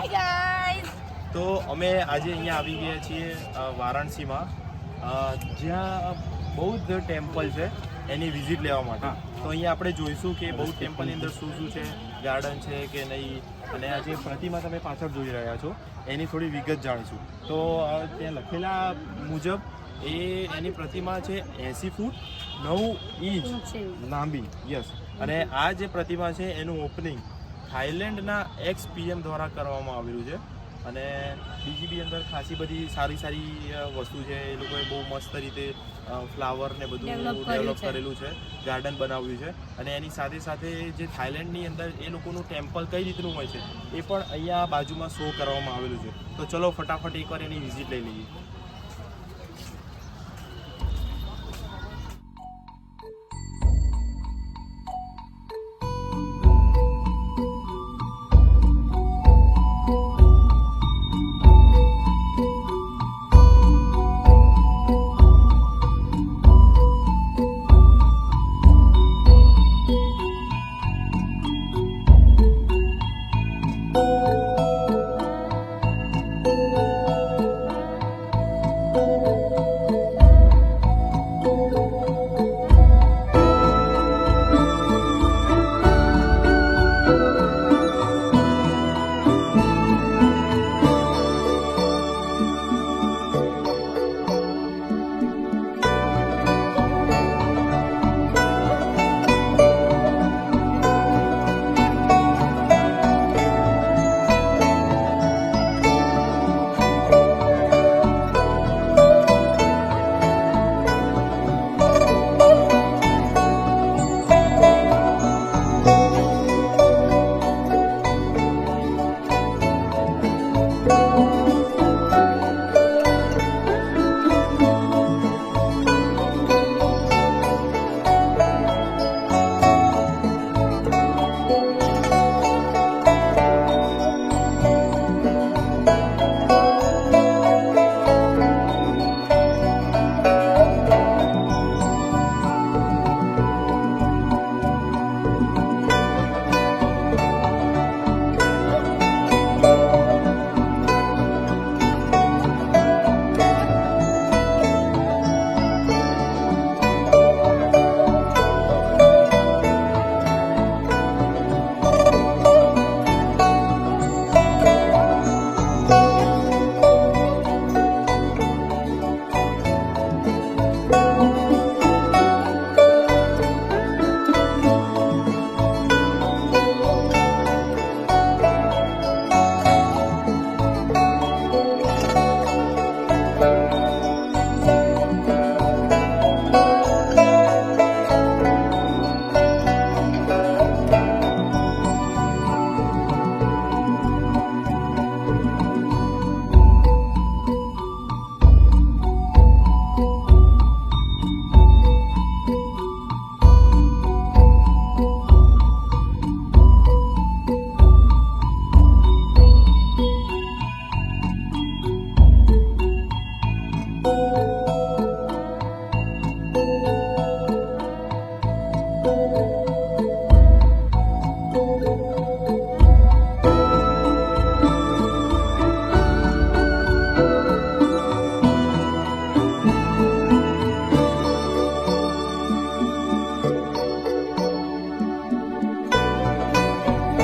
Hi guys. તો અમે આજે અહીંયા આવી ગયા છીએ વારાણસીમાં, જ્યાં બૌદ્ધ ટેમ્પલ છે એની વિઝિટ લેવા માટે. તો અહીંયા આપણે જોઈશું કે બૌદ્ધ ટેમ્પલની અંદર શું શું છે, ગાર્ડન છે કે નહીં, અને આ જે પ્રતિમા તમે પાછળ જોઈ રહ્યા છો એની થોડી વિગત જાણીશું. તો ત્યાં લખેલા મુજબ એની પ્રતિમા છે 80 ફૂટ 9 ઇંચ લાંબી. યસ. અને આ જે પ્રતિમા છે એનું ઓપનિંગ થાઈલેન્ડના એક્સ PM દ્વારા કરવામાં આવેલું છે. અને બીજી બી અંદર ખાસી બધી સારી વસ્તુ છે. એ લોકોએ બહુ મસ્ત રીતે ફ્લાવર ને બધું ડેવલપ કરેલું છે, ગાર્ડન બનાવ્યું છે. અને એની સાથે સાથે જે થાઈલેન્ડની અંદર એ લોકોનું ટેમ્પલ કઈ રીતનું હોય છે એ પણ અહીંયા બાજુમાં શો કરવામાં આવેલું છે. તો ચલો ફટાફટ એકવાર એની વિઝિટ લઈ લઈએ.